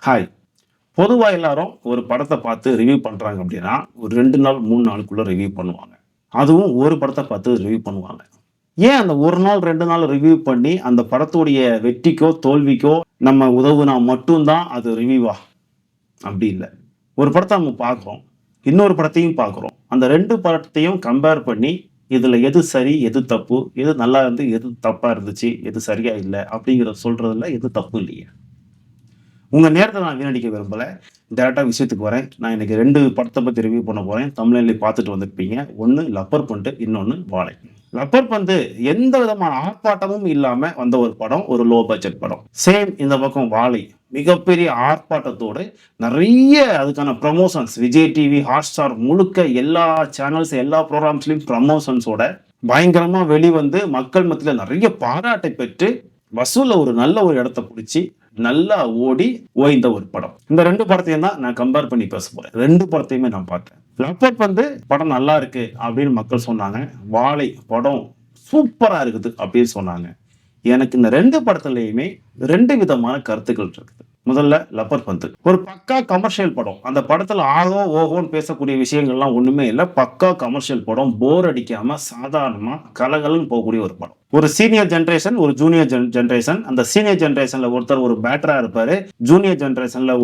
Hi. பொதுவா எல்லாரும் ஒரு படத்த பார்த்து ரிவ்யூ பண்றாங்க அப்படின்னா, ஒரு 2 நாள், 3 நாளுக்குள்ள ரிவ்யூ பண்ணுவாங்க. அதுவும் ஒரு படத்த பார்த்து ரிவ்யூ பண்ணுவாங்க. ஏன் அந்த 1 நாள், 2 நாள் ரிவ்யூ பண்ணி, அந்த படத்துடைய வெற்றிக்கோ, தோல்விக்கோ நம்ம உதவுனா மட்டும் தான் அது ரிவ்யூவா? அப்படி இல்ல. ஒரு படத்த நம்ம பார்க்குறோம். இன்னொரு படத்தையும் பார்க்குறோம். அந்த 2 படத்தையும் கம்பேர் பண்ணி, இதுல எது சரி, எது தப்பு, எது நல்லா இருந்து, எது தப்பா இருந்துச்சு, எது சரியா இல்ல அப்படிங்கிறத சொல்றதுல எது தப்பு இல்லையே. உங்க நேரத்த நான் வீணடிக்க விரும்பல. டைரக்ட்டா விஷயத்துக்கு வரேன். நான் இன்னைக்கு 2 படத்த பத்தி ரிவ்யூ பண்ண போறேன். தம்ப்நெயில்லே பார்த்துட்டு வந்திருப்பீங்க. ஒண்ணு லப்பர் பந்து, இன்னொன்னு வாழை. லப்பர் பந்து எந்த விதமான ஆர்ப்பாட்டமும் இல்லாம வந்த ஒரு படம். ஒரு லோ பட்ஜெட் படம். சேம் இந்த பக்கம் வாழை. மிகப்பெரிய ஆர்ப்பாட்டத்தோடு நெறைய அதுக்கான ப்ரமோஷன்ஸ் விஜய் டிவி, ஹாட்ஸ்டார் முழுக்க எல்லா சேனல்ஸ், எல்லா புரோகிராம்ஸ்லயும் ப்ரமோஷன்ஸோட பயங்கரமா வெளிவந்து மக்கள் மத்தியில நெறைய பாராட்டை பெற்று வசூல்ல ஒரு நல்ல ஒரு இடத்த புடிச்சு நல்லா ஓடி ஓய்ந்த ஒரு படம். இந்த 2 படத்தையும் தான் நான் கம்பேர் பண்ணி பேச போறேன். 2 படத்தையுமே நான் பார்த்தேன். லப்பர் பந்து படம் நல்லா இருக்கு அப்படின்னு மக்கள் சொன்னாங்க. வாழை படம் சூப்பரா இருக்குது அப்படின்னு சொன்னாங்க. எனக்கு இந்த 2 படத்துலயுமே 2 விதமான கருத்துக்கள் இருக்குது. முதல்ல லப்பர் பந்து. ஒரு பக்கா கமர்ஷியல் படம். அந்த படத்துல ஆகோ, ஓஹோன்னு பேசக்கூடிய விஷயங்கள்லாம் ஒண்ணுமே இல்ல. பக்கா கமர்ஷியல் படம். போர் அடிக்காம சாதாரணமா கலகலன்னு போகக்கூடிய ஒரு படம். ஒரு சீனியர் ஜெனரேஷன், ஒரு ஜூனியர் ஜெனரேஷன். அந்த சீனியர் ஜெனரேஷன்ல ஒருத்தர் ஒரு பேட்டரா இருப்பாரு. ஜூனியர் ஜெனரேஷன்ல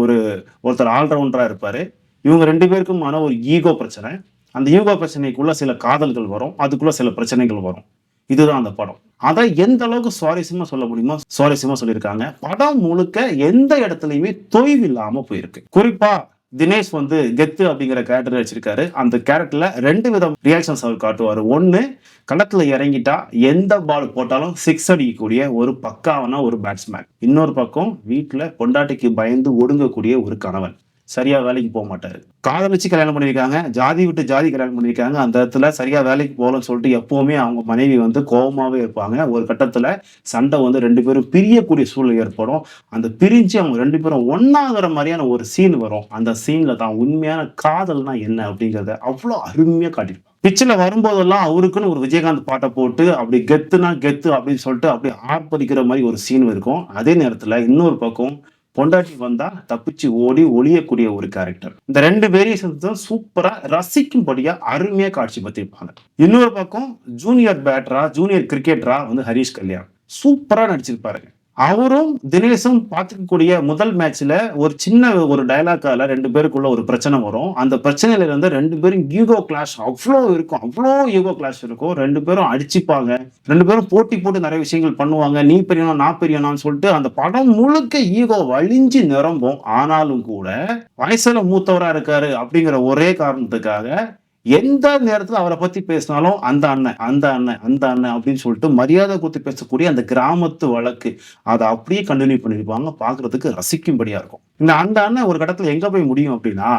ஒருத்தர் ஆல்ரவுண்டரா இருப்பாரு. இவங்க 2 பேருக்குமான ஒரு ஈகோ பிரச்சனை. அந்த ஈகோ பிரச்சனைக்குள்ள சில காதல்கள் வரும். அதுக்குள்ள சில பிரச்சனைகள் வரும். இதுதான் அந்த படம். அத எந்த அளவுக்கு சுவாரஸ்யமா சொல்ல முடியுமோ சுவாரஸ்யமா சொல்லியிருக்காங்க. படம் முழுக்க எந்த இடத்துலயுமே தொய்வு இல்லாம போயிருக்கு. குறிப்பா தினேஷ் வந்து கெத்து அப்படிங்கிற கேரக்டர் வச்சிருக்காரு. அந்த கேரக்டர்ல 2 விதம் ரியாக்ஷன்ஸ் அவர் காட்டுவாரு. ஒண்ணு களத்துல இறங்கிட்டா எந்த பால் போட்டாலும் 6 அடிக்கக்கூடிய ஒரு பக்காவான ஒரு பேட்ஸ்மேன். இன்னொரு பக்கம் வீட்டுல பொண்டாட்டிக்கு பயந்து ஒடுங்கக்கூடிய ஒரு கணவன். சரியா வேலைக்கு போக மாட்டாரு. காதலிச்சு கல்யாணம் பண்ணியிருக்காங்க. ஜாதி விட்டு ஜாதி கல்யாணம் பண்ணியிருக்காங்க. அந்த இடத்துல சரியா வேலைக்கு போகலன்னு சொல்லிட்டு எப்பவுமே அவங்க மனைவி வந்து கோவமாவே இருப்பாங்க. ஒரு கட்டத்துல சண்டை வந்து 2 பேரும் பிரியக்கூடிய சூழ்நிலை ஏற்படும். அந்த பிரிஞ்சு அவங்க 2 பேரும் ஒண்ணாகுற மாதிரியான ஒரு சீன் வரும். அந்த சீன்ல தான் உண்மையான காதல்னா என்ன அப்படிங்கிறத அவ்வளோ அருமையா காட்டியிருப்பாங்க. பிச்சில் வரும்போதெல்லாம் அவருக்குன்னு ஒரு விஜயகாந்த் பாட்டை போட்டு அப்படி கெத்துனா கெத்து அப்படின்னு சொல்லிட்டு அப்படி ஆர்ப்பரிக்கிற மாதிரி ஒரு சீன் இருக்கும். அதே நேரத்துல இன்னொரு பக்கம் பொண்டாட்டி வந்தா தப்பிச்சு ஓடி ஒளியக்கூடிய ஒரு கேரக்டர். இந்த 2 வேரியேஷன்ஸ் தான் சூப்பரா ரசிக்கும்படியா அருமையா காட்சிப்படுத்தியிருப்பாங்க. இன்னொரு பக்கம் ஜூனியர் பேட்டரா, ஜூனியர் கிரிக்கெட்டரா வந்து ஹரிஷ் கல்யாண் சூப்பரா நடிச்சிருப்பாருங்க. அவரும் தினேஷும் பார்த்துக்கக்கூடிய முதல் மேட்ச்ல ஒரு சின்ன ஒரு டயலாக்கால 2 பேருக்குள்ள ஒரு பிரச்சனை வரும். அந்த பிரச்சனையில இருந்து 2 பேரும் ஈகோ கிளாஷ் அவ்வளோ இருக்கும். அவ்வளோ ஈகோ கிளாஷ் இருக்கும். 2 பேரும் அடிச்சுப்பாங்க. 2 பேரும் போட்டி போட்டு நிறைய விஷயங்கள் பண்ணுவாங்க. நீ பெரியவனா நான் பெரியவனான்னு சொல்லிட்டு அந்த படம் முழுக்க ஈகோ வழிஞ்சு நிரம்பும். ஆனாலும் கூட வயசுல மூத்தவரா இருக்காரு அப்படிங்கிற ஒரே காரணத்துக்காக எந்த நேரத்துல அவரை பத்தி பேசினாலும் அந்த அண்ணன், அந்த அண்ணன், அந்த அண்ணன் அப்படின்னு சொல்லிட்டு மரியாதை கொடுத்து பேசக்கூடிய அந்த கிராமத்து வழக்கு அதை அப்படியே கண்டினியூ பண்ணிருப்பாங்க. பாக்குறதுக்கு ரசிக்கும்படியா இருக்கும். அந்த அண்ணன் ஒரு கட்டத்துல எங்க போய் முடியும் அப்படின்னா,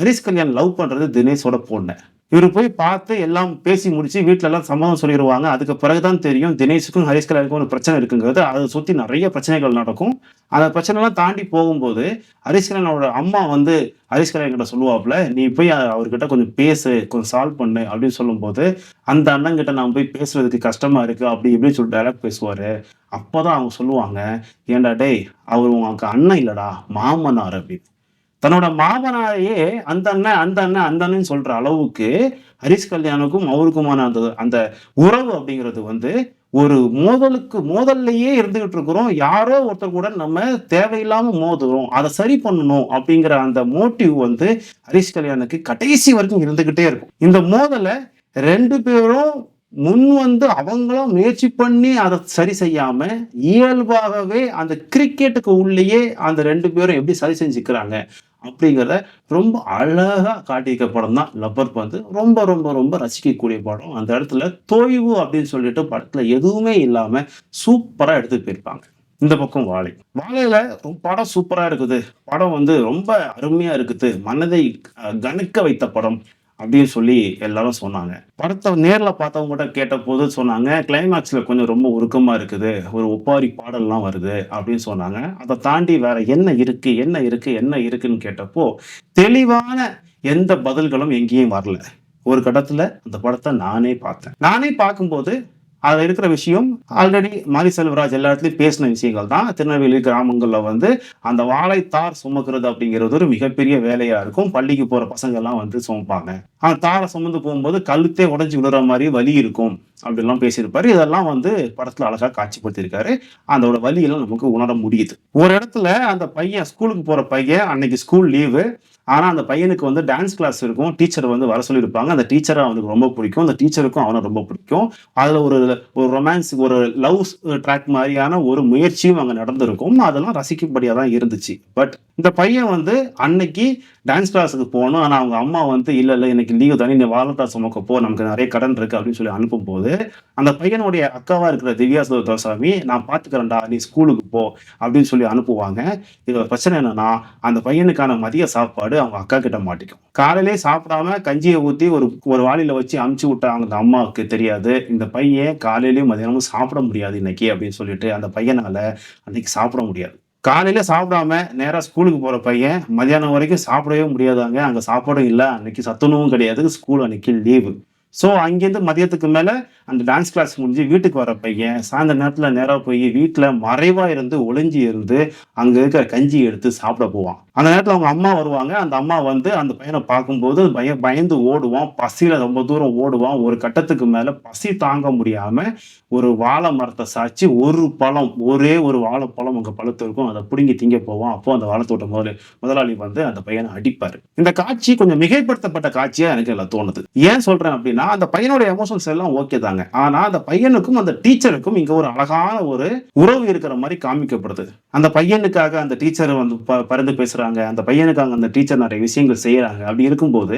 ஹரிஷ் கல்யாண் லவ் பண்றது தினேஷோட பொண்ணு. இவரு போய் பார்த்து எல்லாம் பேசி முடிச்சு வீட்டுல எல்லாம் சம்மதம் சொல்லிடுவாங்க. அதுக்கு பிறகுதான் தெரியும் தினேஷுக்கும் ஹரிஷ் கல்யாணுக்கும் ஒரு பிரச்சனை இருக்குங்கிறது. அதை சுத்தி நிறைய பிரச்சனைகள் நடக்கும். அந்த பிரச்சனை எல்லாம் தாண்டி போகும்போது ஹரிஷ் கல்யாணோட அம்மா வந்து ஹரிஷ் கல்யாண் கிட்ட சொல்லுவாப்புல, நீ போய் அவர்கிட்ட கொஞ்சம் பேசு, கொஞ்சம் சால்வ் பண்ணு அப்படின்னு சொல்லும்போது, அந்த அண்ணன் கிட்ட நான் போய் பேசுறதுக்கு கஷ்டமா இருக்கு அப்படி இப்படின்னு சொல்லிட்டு டைலாக் பேசுவாரு. அப்பதான் அவங்க சொல்லுவாங்க, ஏண்டா டேய் அவர் உனக்கு அண்ணன் இல்லடா மாமனார் அப்படின்னு. தன்னோட மாமனாரையே அந்த அண்ணன், அந்த அண்ணன், அந்த அண்ணன் சொல்ற அளவுக்கு ஹரிஷ் கல்யாணுக்கும் அவருக்குமான அந்த அந்த உறவு அப்படிங்கிறது வந்து ஒரு மோதல்லயே இருந்துகிட்டு இருக்கிறோம். யாரோ ஒருத்தர் கூட நம்ம தேவையில்லாம மோதுறோம். அதை சரி பண்ணணும் அப்படிங்கிற அந்த மோட்டிவ் வந்து ஹரிஷ் கல்யாணுக்கு கடைசி வரைக்கும் இருந்துகிட்டே இருக்கும். இந்த மோதலை 2 பேரும் முன் வந்து அவங்களும் முயற்சி பண்ணி அதை சரி செய்யாம இயல்பாகவே அந்த கிரிக்கெட்டுக்கு உள்ளேயே அந்த 2 பேரும் எப்படி சரி செஞ்சுக்கிறாங்க அப்படிங்கிறத ரொம்ப அழகா காட்டியிருக்க படம் தான் லப்பர் பந்து. ரொம்ப ரொம்ப ரொம்ப ரசிக்கக்கூடிய படம். அந்த இடத்துல தொய்வு அப்படின்னு சொல்லிட்டு படத்துல எதுவுமே இல்லாம சூப்பரா எடுத்துட்டு போயிருப்பாங்க. இந்த பக்கம் வாழை. வாழையில படம் சூப்பரா இருக்குது. படம் வந்து ரொம்ப அருமையா இருக்குது. மனதை கணிக்க வைத்த படம் அப்படின்னு சொல்லி எல்லாரும் சொன்னாங்க. படத்தை நேர்ல பார்த்தவங்க கூட கேட்டபோது சொன்னாங்க, கிளைமேக்ஸ்ல கொஞ்சம் ரொம்ப உருக்கமா இருக்குது. ஒரு ஒப்பாரி பாடல்லாம் வருது அப்படின்னு சொன்னாங்க. அதை தாண்டி வேற என்ன இருக்கு, என்ன இருக்கு, என்ன இருக்குன்னு கேட்டப்போ தெளிவான எந்த பதில்களும் எங்கேயும் வரல. ஒரு கட்டத்துல அந்த படத்தை நானே பார்த்தேன். நானே பார்க்கும்போது அதுல இருக்கிற விஷயம் ஆல்ரெடி மாரி செல்வராஜ் எல்லா இடத்துலயும் பேசின விஷயங்கள் தான். திருநெல்வேலி கிராமங்கள்ல வந்து அந்த வாழைத்தார் சுமக்கிறது அப்படிங்கிறது ஒரு மிகப்பெரிய வேலையா இருக்கும். பள்ளிக்கு போற பசங்கள்லாம் வந்து சுமப்பாங்க. அந்த தார சுமந்து போகும்போது கழுத்தே உடைஞ்சு விழுற மாரி வலி இருக்கும். அப்படிலாம் பேசியிருப்பாரு. இதெல்லாம் வந்து படத்துல அழகா காட்சிப்படுத்தியிருக்காரு. அதோட வலியெல்லாம் நமக்கு உணர முடியுது. ஒரு இடத்துல அந்த பையன் ஸ்கூலுக்கு போற பையன் அன்னைக்கு ஸ்கூல் லீவு. ஆனா அந்த பையனுக்கு வந்து டான்ஸ் கிளாஸ் இருக்கும். டீச்சர் வந்து வர சொல்லியிருப்பாங்க. அந்த டீச்சர அவனுக்கு ரொம்ப பிடிக்கும். அந்த டீச்சருக்கும் அவன ரொம்ப பிடிக்கும். அதுல ஒரு ஒரு ரொமான்ஸ் ஒரு லவ் ட்ராக் மாரியான ஒரு முயற்சியும் அங்க நடந்திருக்கும். அதெல்லாம் ரசிக்கும்படியா தான் இருந்துச்சு. பட் இந்த பையன் வந்து அன்னைக்கு டான்ஸ் கிளாஸ்க்கு போணும். ஆனா அவங்க அம்மா வந்து இல்ல, இல்ல இன்னைக்கு லீவ் தானே நீ வாலண்டார் சுமக்க போ. நமக்கு நெறைய கடன் இருக்கு அப்படின்னு சொல்லி அனுப்பும்போது, அந்த பையனுடைய அக்காவா இருக்கிற திவ்யா துரைசாமி நான் பார்த்துக்கிறேன்டா நீ ஸ்கூலுக்கு போ அப்படின்னு சொல்லி அனுப்புவாங்க. இதுல பிரச்சனை என்னன்னா, அந்த பையனுக்கான மதிய சாப்பாடு அவங்க அக்கா கிட்ட மாட்டிக்கும். காலையிலேயே சாப்பிடாம கஞ்சிய ஊத்தி ஒரு ஒரு வாளியில வச்சு அனுப்பிச்சு விட்டாங்க அந்த அம்மாவுக்கு தெரியாது. இந்த பையன் காலையிலயும் மதியானமும் சாப்பிட முடியாது இன்னைக்கு அப்படின்னு சொல்லிட்டு அந்த பையனால அன்னைக்கு சாப்பிட முடியாது. காலையில சாப்பிடாம நேரா ஸ்கூலுக்கு போற பையன் மதியானம் வரைக்கும் சாப்பிடவே முடியாதாங்க. அங்க சாப்பாடும் இல்ல. அன்னைக்கு சத்துணவும் கிடையாது. ஸ்கூல் அன்னைக்கு லீவு. ஸோ அங்கேருந்து மதியத்துக்கு மேல அந்த டான்ஸ் கிளாஸ் முடிஞ்சு வீட்டுக்கு வர பையன், சாயந்தர நேரத்துல நேரா போய் வீட்ல மறைவா இருந்து, ஒளிஞ்சு இருந்து, அங்க இருக்கிற கஞ்சிய எடுத்து சாப்பிட போவான். அந்த நேரத்துல அவங்க அம்மா வருவாங்க. அந்த அம்மா வந்து அந்த பையன பார்க்கும்போது பயந்து ஓடுவான். பசியில ரொம்ப தூரம் ஓடுவான். ஒரு கட்டத்துக்கு மேல பசி தாங்க முடியாம, ஒரு வாழை மரத்த சாய்ச்சு ஒரு பழம், ஒரே ஒரு வாழைப்பழம் அங்க பழுத்து இருக்கும். அத புடுங்கி திங்க போவான். அப்போ அந்த வாழைத்தோட்ட முதலாளி வந்து அந்த பையன அடிப்பாரு. இந்த காட்சி கொஞ்சம் மிகைப்படுத்தப்பட்ட காட்சியா எனக்கு இதுல தோணுது. ஏன் சொல்றேன் அப்படின்னா, அந்த பையனோட எமோஷன்ஸ் எல்லாம் ஓகே தாங்க. ஆனா அந்த பையனுக்கும் அந்த டீச்சருக்கும் இங்க ஒரு அழகான ஒரு உறவு இருக்கிற மாரி காமிக்கப்படுது. அந்த பையனுக்காக அந்த டீச்சர் வந்து பரிந்து பேசுறாங்க. அந்த பையனுக்காக அந்த டீச்சர் நெறைய விஷயங்கள் செய்றாங்க. அப்படி இருக்கும்போது,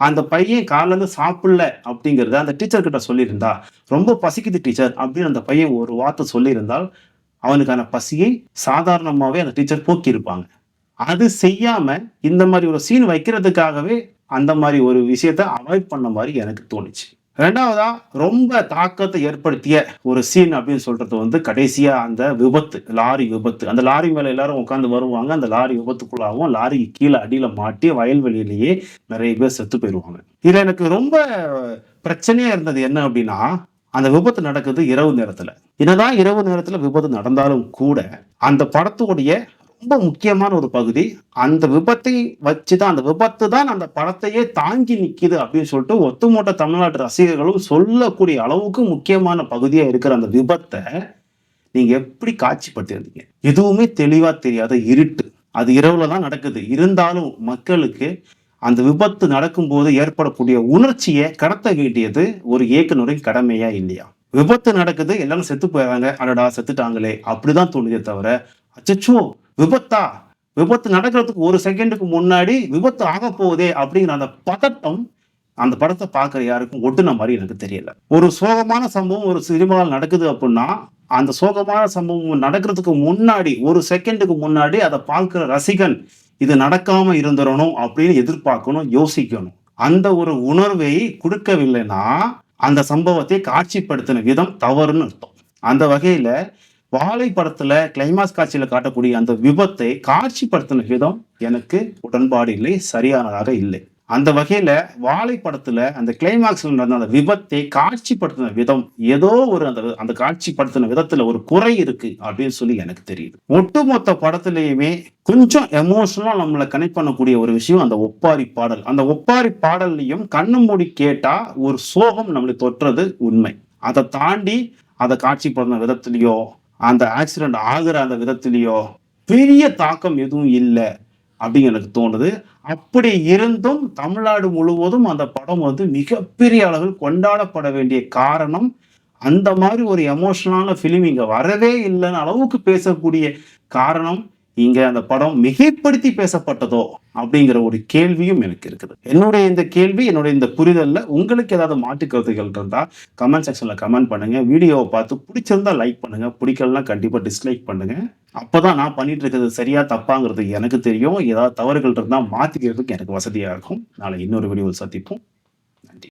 அந்த பையன் காலைல இருந்து சாப்பிடல அப்படிங்கிறத அந்த டீச்சர் கிட்ட சொல்லியிருந்தா, "ரொம்ப பசிக்குது டீச்சர்" அப்படின்னு அந்த பையன் ஒரு வார்த்தை சொல்லியிருந்தால், அவனுக்கான பசியை சாதாரணமாவே அந்த டீச்சர் போக்கியிருப்பாங்க. அது செய்யாம இந்த மாரி ஒரு சீன் வைக்கிறதுக்காகவே அந்த மாரி ஒரு விஷயத்த அவாய்ட் பண்ண மாரி எனக்கு தோணுச்சு. 2வதா ரொம்ப தாக்கத்த ஏற்படுத்திய ஒரு சீன் அப்படின்னு சொல்றது வந்து கடைசியா அந்த விபத்து, லாரி விபத்து. அந்த லாரி மேல எல்லாரும் உட்கார்ந்து வருவாங்க. அந்த லாரி விபத்துக்குள்ளாகும். லாரிக்கு கீழ அடியில மாட்டி வயல்வெளியிலேயே நெறைய பேர் செத்து போயிருவாங்க. இதுல எனக்கு ரொம்ப பிரச்சனையா இருந்தது என்ன அப்படின்னா, அந்த விபத்து நடக்குது இரவு நேரத்துல. என்னதான் இரவு நேரத்துல விபத்து நடந்தாலும் கூட, அந்த படத்துடைய ரொம்ப முக்கியமான ஒரு பகுதி. அந்த விபத்தை வச்சுதான் அந்த விபத்து தான் அந்த படத்தையே தாங்கி நிக்குது அப்படின்னு சொல்லிட்டு ஒட்டுமொத்த தமிழ்நாட்டு ரசிகர்களும் சொல்லக்கூடிய அளவுக்கு முக்கியமான பகுதியா இருக்கிற அந்த விபத்த நீங்க எப்படி காட்சிப்படுத்தியிருந்தீங்க? எதுவுமே தெளிவா தெரியாத இருட்டு. அது இரவுல தான் நடக்குது. இருந்தாலும் மக்களுக்கு அந்த விபத்து நடக்கும்போது ஏற்படக்கூடிய உணர்ச்சிய கடத்த வேண்டியது ஒரு இயக்குனரின் கடமையா இல்லையா? விபத்து நடக்குது, எல்லாரும் செத்து போயிறாங்க. அடடா! செத்துட்டாங்களே! அப்படிதான் தோணுதே தவிர, அச்சச்சோ! விபத்தா? விபத்து நடக்கிறதுக்கு 1 செகண்டுக்கு முன்னாடி விபத்து ஆகப்போகுதே! அப்படிங்கிற அந்த பதட்டம், அந்த படத்த பார்க்கிற யாருக்கும் ஒட்டுன மாரி எனக்கு தெரியல. ஒரு சோகமான சம்பவம் ஒரு சினிமால நடக்குது அப்புட்ன்னா, அந்த சோகமான சம்பவம் நடக்கிறதுக்கு முன்னாடி, 1 செகண்டுக்கு முன்னாடி அத பார்க்கிற ரசிகன், இது நடக்காம இருந்திறணும் அப்படின்னு எதிர்பார்க்கணும், யோசிக்கணும். அந்த ஒரு உணர்வை குடுக்கவில்லைன்னா, அந்த சம்பவத்தை காட்சிப்படுத்தின விதம் தவறுன்னு அர்த்தம். அந்த வகையில வாழை படத்துல கிளைமாக்ஸ் காட்சியில காட்டக்கூடிய அந்த விபத்தை காட்சிப்படுத்தின விதம் எனக்கு உடன்பாடு இல்லை, சரியானதாக இல்லை. அந்த வகையில வாழை படத்துல அந்த கிளைமாக்ஸ்ல நடந்த அந்த விபத்தை காட்சிப்படுத்தின விதம் ஏதோ ஒரு அந்த அந்த காட்சிப்படுத்தின விதத்துல ஒரு குறை இருக்கு அப்படின்னு சொல்லி எனக்கு தெரியுது. ஒட்டுமொத்த படத்திலேயுமே கொஞ்சம் எமோஷனலா நம்மள கனெக்ட் பண்ணக்கூடிய ஒரு விஷயம் அந்த ஒப்பாரி பாடல். அந்த ஒப்பாரி பாடல்லையும் கண்ணு மூடி கேட்டா ஒரு சோகம் நம்மளை தொற்றது உண்மை. அதை தாண்டி அதை காட்சிப்படுத்தின விதத்திலயோ அந்த ஆக்சிடென்ட் ஆகுற அந்த விதத்திலயோ பெரிய தாக்கம் எதுவும் இல்ல அப்படின்னு எனக்கு தோணுது. அப்படி இருந்தும் தமிழ்நாடு முழுவதும் அந்த படம் வந்து மிகப்பெரிய அளவில் கொண்டாடப்பட வேண்டிய காரணம், அந்த மாரி ஒரு எமோஷனலான ஃபிலிம் இங்க வரவே இல்லன்னு அளவுக்கு பேசக்கூடிய காரணம், இங்க அந்த படம் மிகைப்படுத்தி பேசப்பட்டதோ? அப்படிங்கிற ஒரு கேள்வியும் எனக்கு இருக்குது. என்னுடைய இந்த கேள்வி, என்னுடைய இந்த புரிதல்ல உங்களுக்கு ஏதாவது மாற்று கருத்துக்கள் இருந்தா, கமெண்ட் செக்ஷன்ல கமெண்ட் பண்ணுங்க. வீடியோவ பார்த்து புடிச்சிருந்தா லைக் பண்ணுங்க. பிடிக்கலனா கண்டிப்பா டிஸ்லைக் பண்ணுங்க. அப்பதான் நான் பண்ணிட்டு இருக்கிறது சரியா, தப்பாங்கிறது எனக்கு தெரியும். ஏதாவது தவறுகள் இருந்தா மாத்திக்கிறதுக்கு எனக்கு வசதியா இருக்கும். நாளை இன்னொரு வீடியோவில் சந்திப்போம்.